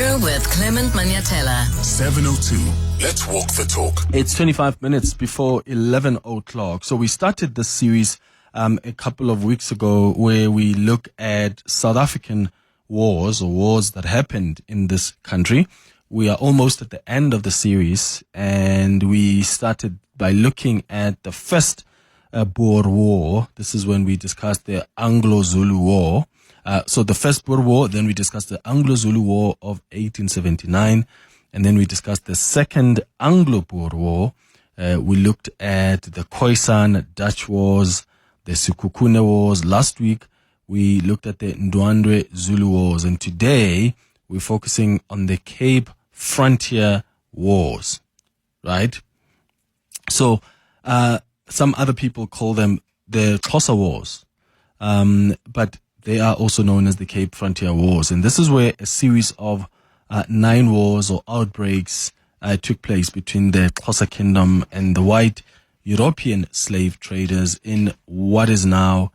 You're with Clement Manyathela. 7:02. Let's walk the talk. It's 25 minutes before 11 o'clock. So we started this series a couple of weeks ago where we look at South African wars or wars that happened in this country. We are almost at the end of the series, and we started by looking at the first Boer War. This is when we discussed the Anglo-Zulu War. So the first Boer War, then we discussed the Anglo-Zulu War of 1879, and then we discussed the second Anglo-Boer War. We looked at the Khoisan Dutch Wars, the Sekhukhune Wars. Last week, we looked at the Ndwandwe Zulu Wars, and today we're focusing on the Cape Frontier Wars, right? So some other people call them the Xhosa Wars, but they are also known as the Cape Frontier Wars. And this is where a series of 9 wars or outbreaks took place between the Xhosa Kingdom and the white European slave traders in what is now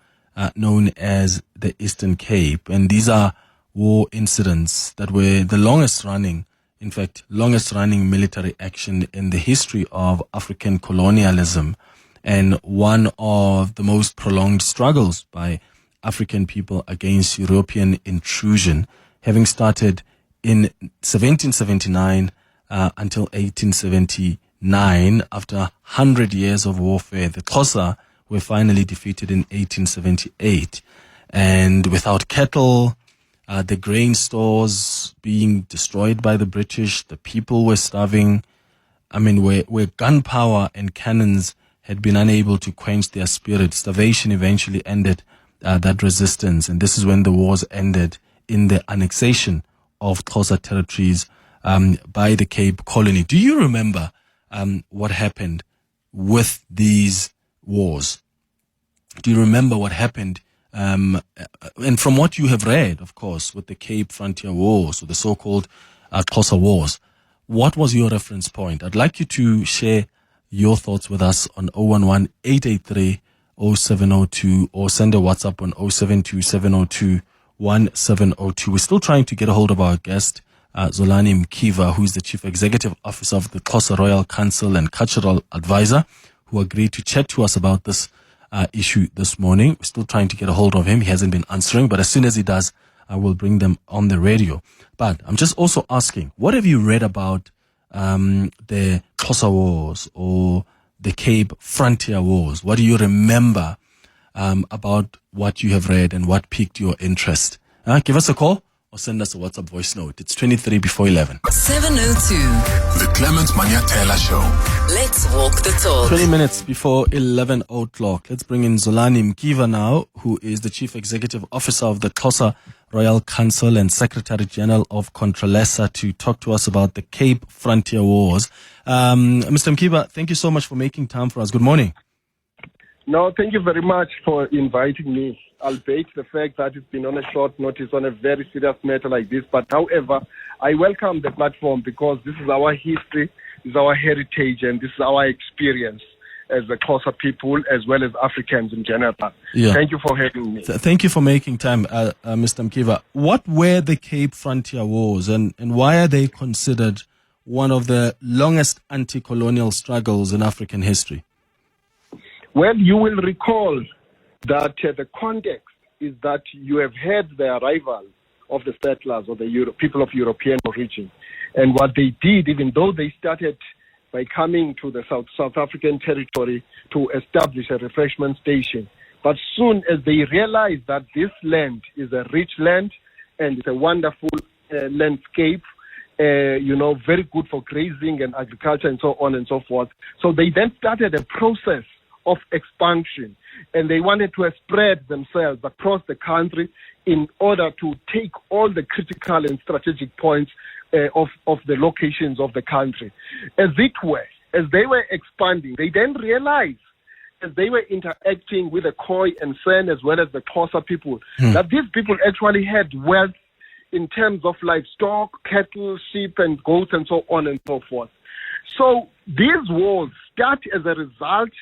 known as the Eastern Cape. And these are war incidents that were the longest running military action in the history of African colonialism, and one of the most prolonged struggles by African people against European intrusion, having started in 1779 until 1879. After 100 years of warfare, the Xhosa were finally defeated in 1878. And without cattle, the grain stores being destroyed by the British, the people were starving. Where gunpowder and cannons had been unable to quench their spirit, starvation eventually ended that resistance. And this is when the wars ended in the annexation of Xhosa territories by the Cape Colony. Do you remember what happened with these wars? Do you remember what happened? And from what you have read, of course, with the Cape Frontier Wars, or the so-called Xhosa Wars, what was your reference point? I'd like you to share your thoughts with us on 011-883-0702, or send a WhatsApp on 072-702-1702. We're still trying to get a hold of our guest, Zolani Mkiva, who is the Chief Executive Officer of the Xhosa Royal Council and Cultural Advisor, who agreed to chat to us about this issue this morning. We're still trying to get a hold of him. He hasn't been answering, but as soon as he does, I will bring them on the radio. But I'm just also asking, what have you read about the Xhosa Wars or the Cape Frontier Wars? What do you remember about what you have read and what piqued your interest? Give us a call or send us a WhatsApp voice note. It's 23 before 11. 7:02. The Clement Manyathela Show. Let's walk the talk. 20 minutes before 11 o'clock. Let's bring in Zolani Mkiva now, who is the Chief Executive Officer of the Xhosa Royal Council and Secretary General of CONTRALESA, to talk to us about the Cape Frontier Wars. Mr. Mkiva, thank you so much for making time for us. Good morning. No, thank you very much for inviting me. Albeit the fact that it's been on a short notice on a very serious matter like this. But however, I welcome the platform because this is our history, this is our heritage, and this is our experience as the Xhosa people as well as Africans in general. Yeah. Thank you for having me. Thank you for making time, Mr. Mkiva. What were the Cape Frontier Wars, and why are they considered one of the longest anti-colonial struggles in African history? Well, you will recall that the context is that you have had the arrival of the settlers or the people of European origin. And what they did, even though they started by coming to the South African territory to establish a refreshment station, but soon as they realized that this land is a rich land and it's a wonderful landscape, very good for grazing and agriculture and so on and so forth. So they then started a process of expansion, and they wanted to spread themselves across the country in order to take all the critical and strategic points of the locations of the country. As they were expanding, they then realized, as they were interacting with the Khoi and San as well as the Xhosa people, that these people actually had wealth in terms of livestock, cattle, sheep and goats and so on and so forth. So these wars start as a result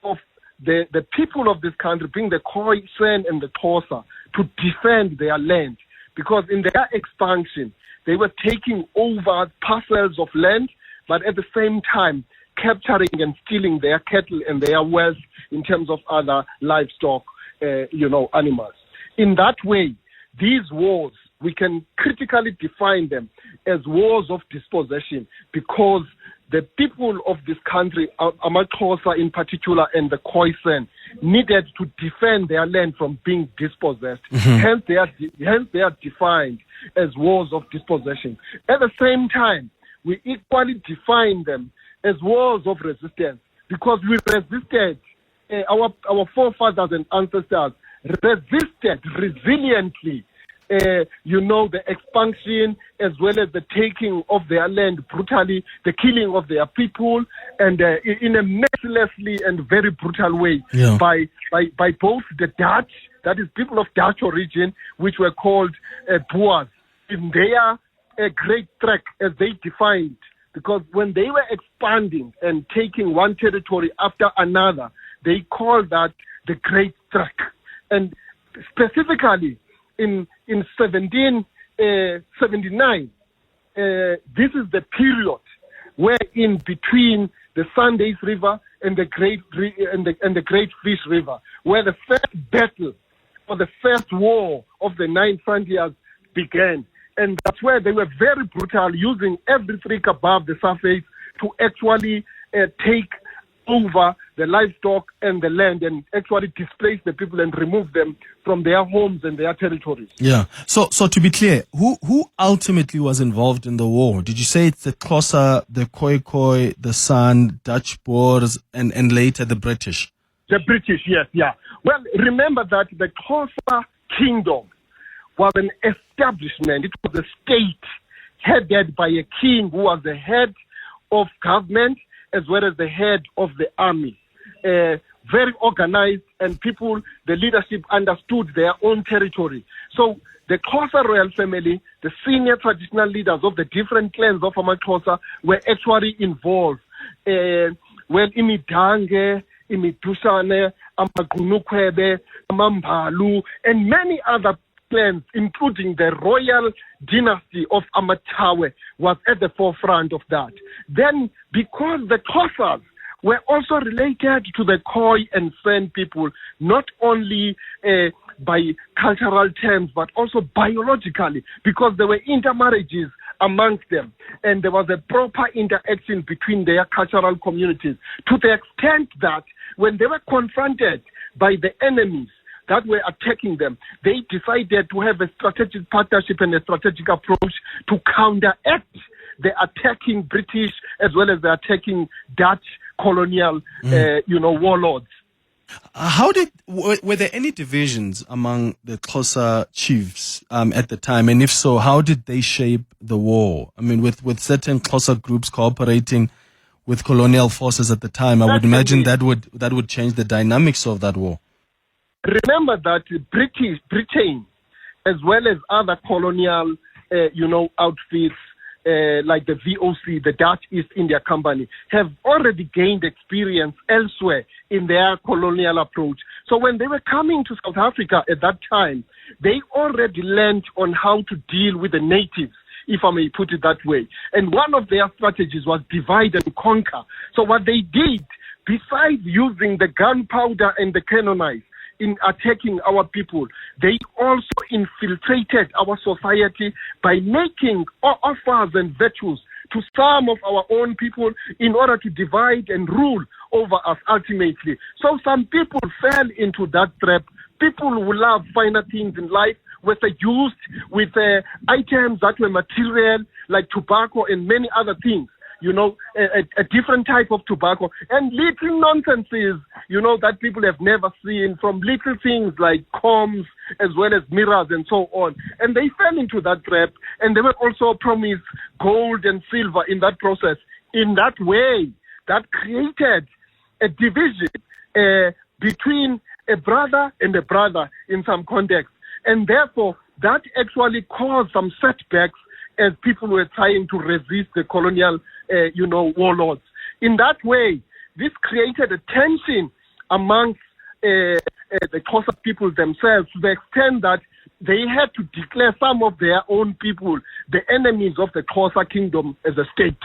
of the people of this country being the Khoi, San and the Xhosa to defend their land, because in their expansion they were taking over parcels of land, but at the same time capturing and stealing their cattle and their wealth in terms of other livestock, animals. In that way, these wars, we can critically define them as wars of dispossession, because the people of this country, Xhosa in particular and the Khoisan, needed to defend their land from being dispossessed. Hence, they are defined as wars of dispossession. At the same time, we equally define them as wars of resistance, because we resisted, our forefathers and ancestors resisted resiliently the expansion as well as the taking of their land brutally, the killing of their people, and in a mercilessly and very brutal way by both the Dutch, that is people of Dutch origin, which were called Boers, in their great trek as they defined, because when they were expanding and taking one territory after another, they called that the Great Trek. And specifically, in 1779, this is the period where in between the Sundays River and the Great Fish River, where the first battle or the first war of the 9 frontiers began. And that's where they were very brutal, using every trick above the surface to actually take over the livestock and the land and actually displace the people and remove them from their homes and their territories. Yeah. So to be clear, who ultimately was involved in the war? Did you say it's the Xhosa, the Khoi, the San, Dutch Boers, and later the British? The British, yes, yeah. Well, remember that the Xhosa kingdom was an establishment. It was a state headed by a king who was the head of government as well as the head of the army. Very organized, and people, the leadership understood their own territory. So the Xhosa royal family, the senior traditional leaders of the different clans of Xhosa were actually involved. Imidange, Imidusane, Amagunukwebe, Amambalu, and many other clans, including the royal dynasty of Amatawe, was at the forefront of that. Then, because the Xhosas were also related to the Khoi and San people, not only by cultural terms, but also biologically, because there were intermarriages amongst them, and there was a proper interaction between their cultural communities, to the extent that when they were confronted by the enemies that were attacking them, they decided to have a strategic partnership and a strategic approach to counteract the attacking British as well as the attacking Dutch colonial, warlords. Were there any divisions among the Xhosa chiefs at the time? And if so, how did they shape the war? I mean, with certain Xhosa groups cooperating with colonial forces at the time, I would imagine that would change the dynamics of that war. Remember that Britain, as well as other colonial, outfits like the VOC, the Dutch East India Company, have already gained experience elsewhere in their colonial approach. So when they were coming to South Africa at that time, they already learned on how to deal with the natives, if I may put it that way. And one of their strategies was divide and conquer. So what they did, besides using the gunpowder and the cannonize in attacking our people, they also infiltrated our society by making offers and virtues to some of our own people in order to divide and rule over us ultimately. So some people fell into that trap. People who love finer things in life were seduced with items that were material, like tobacco and many other things. A different type of tobacco, and little nonsenses, that people have never seen, from little things like combs as well as mirrors and so on. And they fell into that trap, and they were also promised gold and silver in that process. In that way, that created a division between a brother and a brother in some context. And therefore, that actually caused some setbacks as people were trying to resist the colonial, warlords. In that way, this created a tension amongst the Xhosa people themselves, to the extent that they had to declare some of their own people the enemies of the Xhosa kingdom as a state.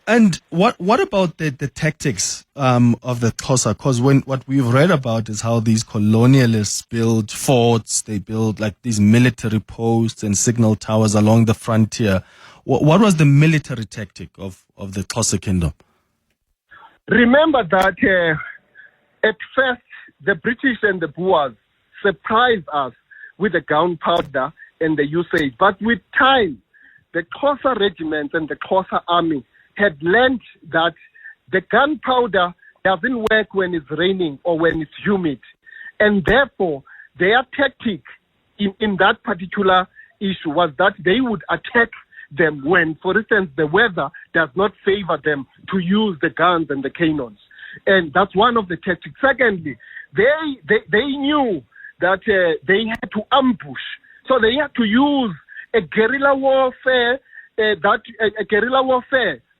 And what about the tactics of the Xhosa? Because what we've read about is how these colonialists build forts, they build like these military posts and signal towers along the frontier. What was the military tactic of the Xhosa kingdom? Remember that at first the British and the Boers surprised us with the gunpowder and the usage. But with time, the Xhosa regiments and the Xhosa army had learned that the gunpowder doesn't work when it's raining or when it's humid. And therefore, their tactic in that particular issue was that they would attack them when, for instance, the weather does not favor them to use the guns and the cannons. And that's one of the tactics. Secondly, they knew that they had to ambush. So they had to use a guerrilla warfare,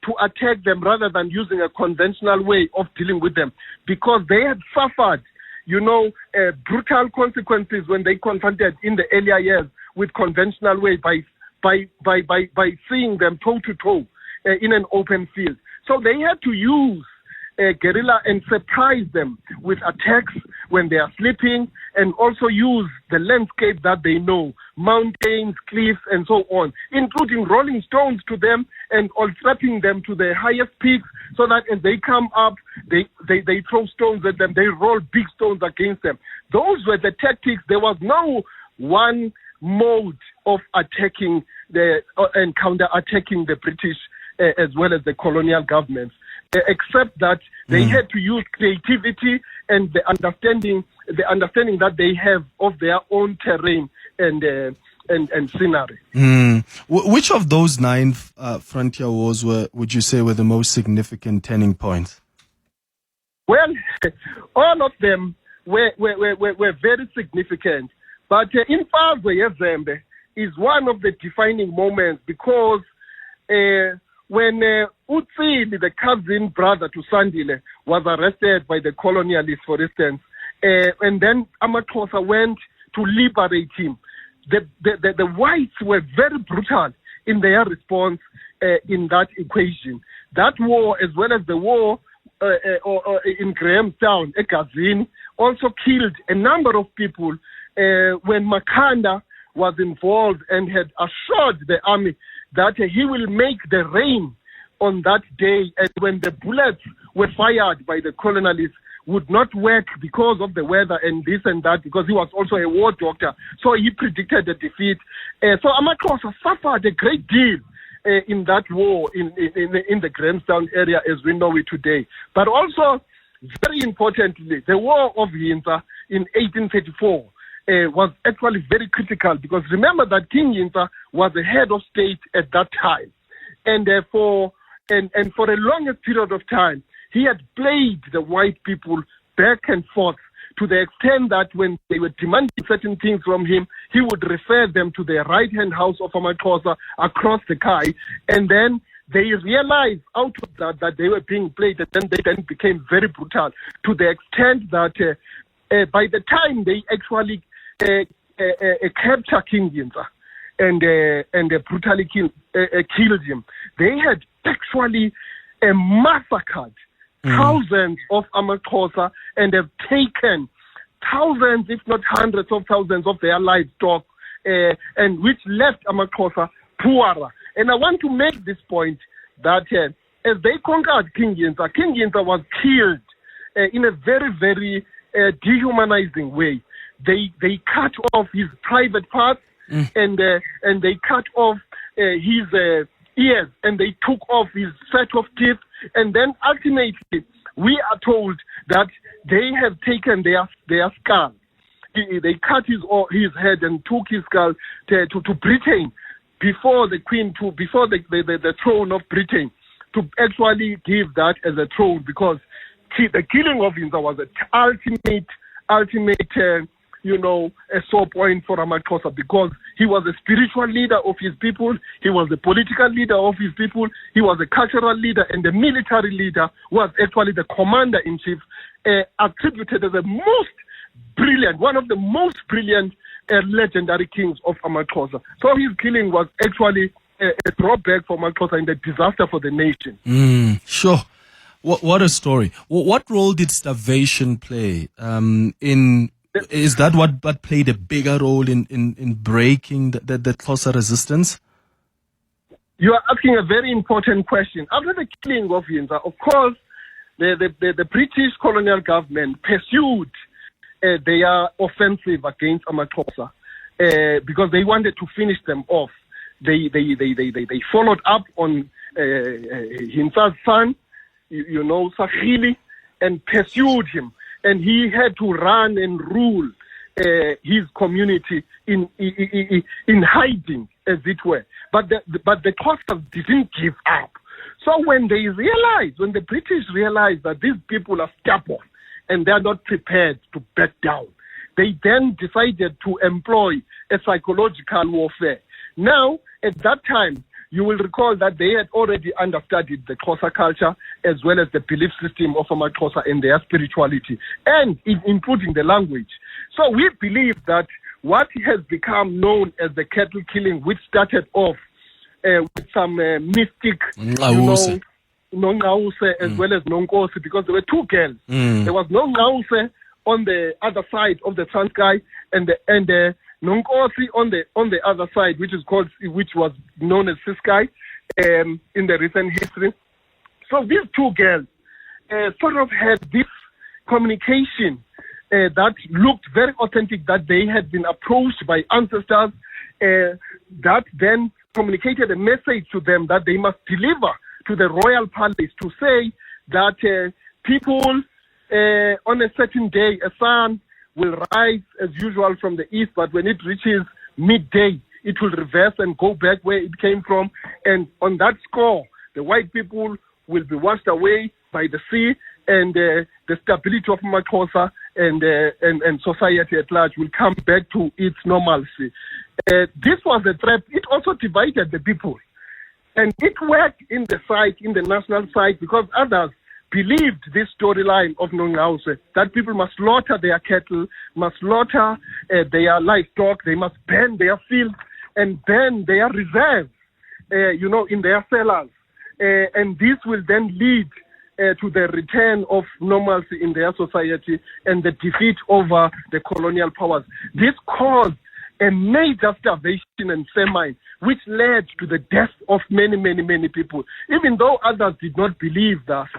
to attack them rather than using a conventional way of dealing with them, because they had suffered, brutal consequences when they confronted in the earlier years with conventional way by seeing them toe to toe in an open field. So they had to use guerrilla and surprise them with attacks when they are sleeping, and also use the landscape that they know, mountains, cliffs, and so on, including rolling stones to them and all strapping them to the highest peaks, so that as they come up, they throw stones at them, they roll big stones against them. Those were the tactics. There was no one mode of attacking and counter-attacking the British as well as the colonial governments, except that they had to use creativity and the understanding that they have of their own terrain and scenery. Which of those 9 frontier wars would you say were the most significant turning points? Well, all of them were very significant, but Imfazwe Yezembe is one of the defining moments, because when Utsili, the cousin brother to Sandile, was arrested by the colonialists, for instance, and then Amaxhosa went to liberate him, the whites were very brutal in their response in that equation. That war, as well as the war in Grahamstown, Egazini, also killed a number of people when Makhanda was involved and had assured the army that he will make the rain on that day, and when the bullets were fired by the colonialists would not work because of the weather and this and that, because he was also a war doctor. So he predicted the defeat. So Amaxhosa suffered a great deal in that war in the Grahamstown area as we know it today. But also, very importantly, the War of Yinsa in 1834 was actually very critical, because remember that King Yinsa was the head of state at that time, and for a longest period of time he had played the white people back and forth, to the extent that when they were demanding certain things from him, he would refer them to the right-hand house of Amaxhosa across the Khai, and then they realized out of that they were being played, and then they became very brutal, to the extent that by the time they actually captured King Yinsa and brutally killed him, they had actually massacred thousands of Amaxhosa and have taken thousands, if not hundreds of thousands of their livestock, and which left Amaxhosa poorer. And I want to make this point that as they conquered King Yinsa was killed in a very, very dehumanizing way. They cut off his private parts, and they cut off his ears, and they took off his set of teeth, and then ultimately we are told that they have taken their skull. They cut his head and took his skull to Britain before the Queen, before the throne of Britain, to actually give that as a throne, because the killing of Yinsa was an ultimate a sore point for Amaxhosa, because he was a spiritual leader of his people, he was a political leader of his people, he was a cultural leader, and the military leader was actually the commander-in-chief, attributed as one of the most brilliant legendary kings of Amaxhosa. So his killing was actually a drawback for Amaxhosa and a disaster for the nation. Sure. What a story. What role did starvation play is that what played a bigger role in breaking the Xhosa resistance? You are asking a very important question. After the killing of Yinza, of course, the British colonial government pursued their offensive against Amaxhosa because they wanted to finish them off. They followed up on Yinza's son, Sahili, and pursued him. And he had to run and rule his community in hiding, as it were. But the Xhosas didn't give up. So when the British realized that these people are stubborn and they are not prepared to back down, they then decided to employ a psychological warfare. Now, at that time, you will recall that they had already understudied the Xhosa culture as well as the belief system of Amaxhosa and their spirituality, and including the language. So we believe that what has become known as the cattle killing, which started off with some mystic, Nongause as well as Nonkosi, because there were two girls. There was Nongause on the other side of the Transkei, and Nonkosi on the other side, which was known as Ciskei in the recent history. So these two girls sort of had this communication that looked very authentic, that they had been approached by ancestors that then communicated a message to them that they must deliver to the royal palace to say that people on a certain day, a sun will rise as usual from the east, but when it reaches midday, it will reverse and go back where it came from. And on that score, the white people will be washed away by the sea, and the stability of Amaxhosa and society at large will come back to its normalcy. This was a trap. It also divided the people. And it worked in the national side, because others believed this storyline of Nongause, that people must slaughter their cattle, must slaughter their livestock, they must burn their fields and burn their reserves, in their cellars. And this will then lead to the return of normalcy in their society and the defeat over the colonial powers. This caused a major starvation and famine, which led to the death of many, many, many people, even though others did not believe that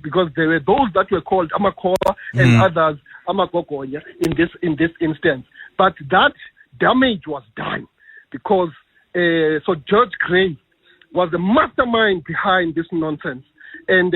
because there were those that were called Amakola and others Amagogonya in this instance. But that damage was done because so George Gray was the mastermind behind this nonsense. And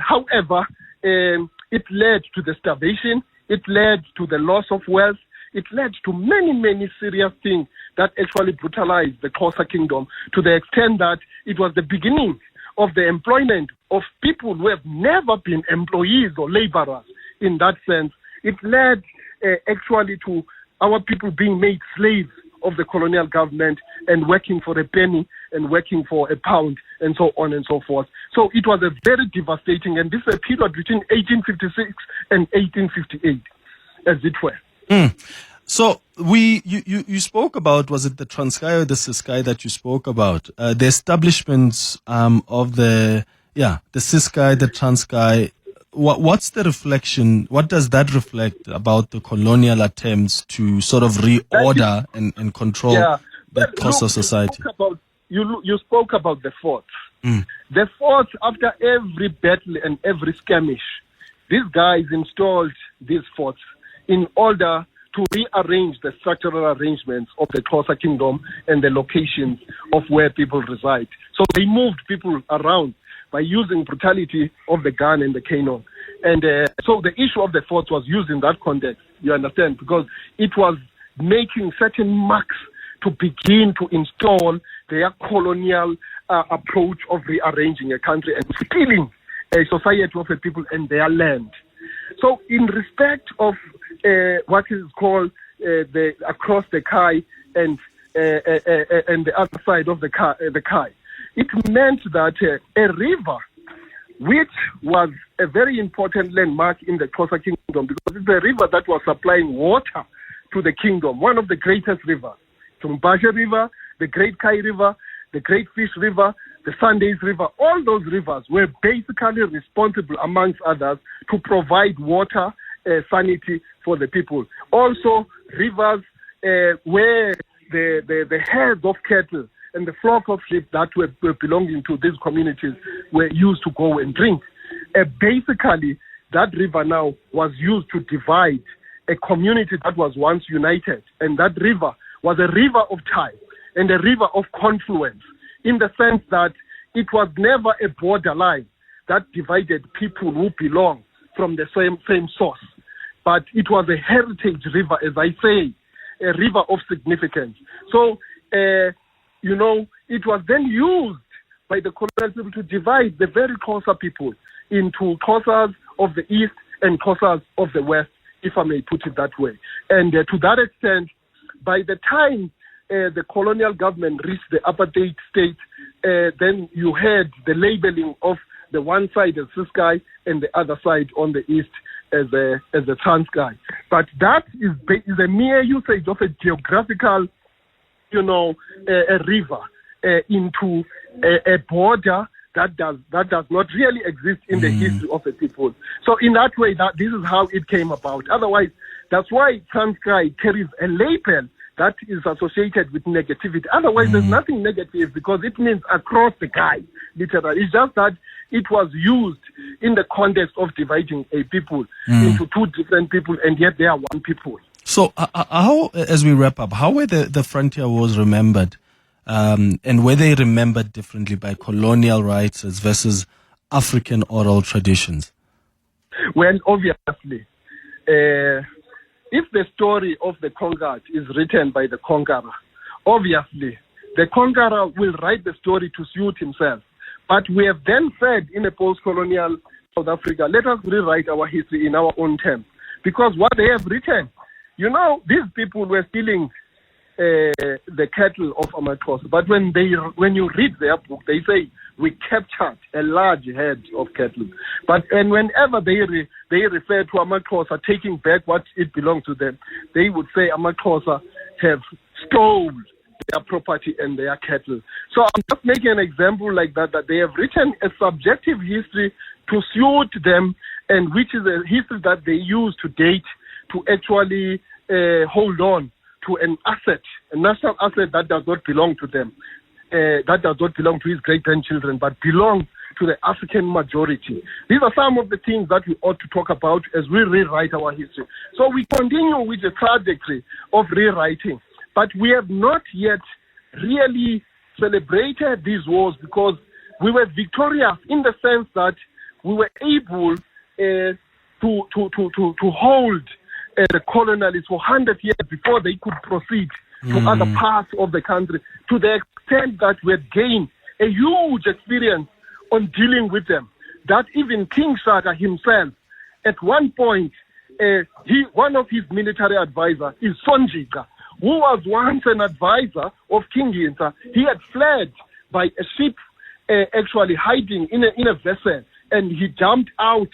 however, it led to the starvation, it led to the loss of wealth, it led to many, many serious things that actually brutalized the Xhosa kingdom, to the extent that it was the beginning of the employment of people who have never been employees or laborers in that sense. It led actually to our people being made slaves of the colonial government and working for a penny and working for a pound and so on and so forth. So it was a very devastating, and this is a period between 1856 and 1858, as it were. So you spoke about, was it the Transkei or the Ciskei that you spoke about? The establishments of the Ciskei, the Transkei. What's the reflection? What does that reflect about the colonial attempts to sort of reorder and control the Xhosa society? You spoke about the forts. The forts, after every battle and every skirmish, these guys installed these forts in order to rearrange the structural arrangements of the Xhosa kingdom and the locations of where people reside. So they moved people around by using brutality of the gun and the cannon. And so the issue of the forts was used in that context, you understand, because it was making certain marks to begin to install their colonial approach of rearranging a country and stealing a society of a people and their land. So in respect of what is called the across the Kai and the other side of the Kai, it meant that a river, which was a very important landmark in the Xhosa kingdom, because it's a river that was supplying water to the kingdom, one of the greatest rivers. Tumbashe River, the Great Kai River, the Great Fish River, the Sundays River, all those rivers were basically responsible, amongst others, to provide water, sanity for the people. Also, rivers where the herds of cattle and the flock of sheep that were belonging to these communities were used to go and drink. Basically, that river now was used to divide a community that was once united, and that river was a river of time and a river of confluence, in the sense that it was never a borderline that divided people who belong from the same source. But it was a heritage river, as I say, a river of significance. So, it was then used by the colonial people to divide the very Xhosa people into Xhosas of the east and Xhosas of the west, if I may put it that way. And to that extent, by the time the colonial government reached the apartheid state, then you had the labeling of the one side as Ciskei and the other side on the east as the Transkei. But that is a mere usage of a geographical, a river into a border that does not really exist in the history of the people. So in that way, this is how it came about. Otherwise, that's why Transkei carries a label that is associated with negativity. Otherwise, there's nothing negative, because it means across the Kai, literally. It's just that it was used in the context of dividing a people into two different people, and yet they are one people. So how, as we wrap up, how were the frontier wars remembered? And were they remembered differently by colonial writers versus African oral traditions? Well, obviously, if the story of the conquered is written by the conqueror, obviously the conqueror will write the story to suit himself. But we have then said in a post-colonial South Africa, let us rewrite our history in our own terms. Because what they have written, these people were stealing the cattle of Amaxhosa. But when you read their book, they say, we captured a large herd of cattle. And whenever they refer to Amaxhosa taking back what it belongs to them, they would say Amaxhosa have stole their property and their cattle. So I'm just making an example like that they have written a subjective history to suit them, and which is a history that they use to date to actually hold on to an asset, a national asset that does not belong to them, that does not belong to his great-grandchildren, but belong to the African majority. These are some of the things that we ought to talk about as we rewrite our history. So we continue with the trajectory of rewriting, but we have not yet really celebrated these wars, because we were victorious in the sense that we were able to hold the colonialists for 100 years before they could proceed to other parts of the country, to the extent that we had gained a huge experience on dealing with them, that even King Shaka himself, at one point, one of his military advisors is Sonjika, who was once an advisor of King Yinta. He had fled by a ship, actually hiding in a vessel, and he jumped out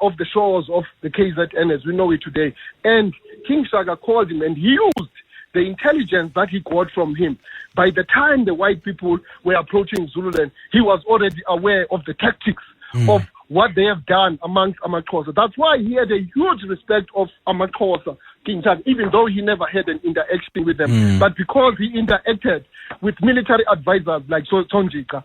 of the shores of the KZN as we know it today. And King Shaka called him, and he used the intelligence that he got from him. By the time the white people were approaching Zululand, he was already aware of the tactics of what they have done amongst Amaxhosa. That's why he had a huge respect of Amaxhosa, King Shaka, even though he never had an interaction with them. But because he interacted with military advisors like Sonjika,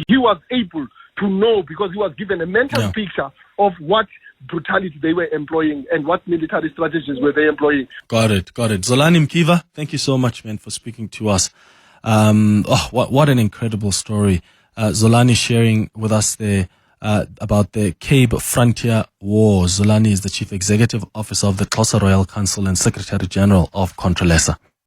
he was able to know, because he was given a mental picture of what brutality they were employing and what military strategies were they employing. Got it. Zolani Mkiva, thank you so much, man, for speaking to us. What an incredible story. Zolani sharing with us there about the Cape Frontier Wars. Zolani is the Chief Executive Officer of the Xhosa Royal Council and Secretary General of CONTRALESA.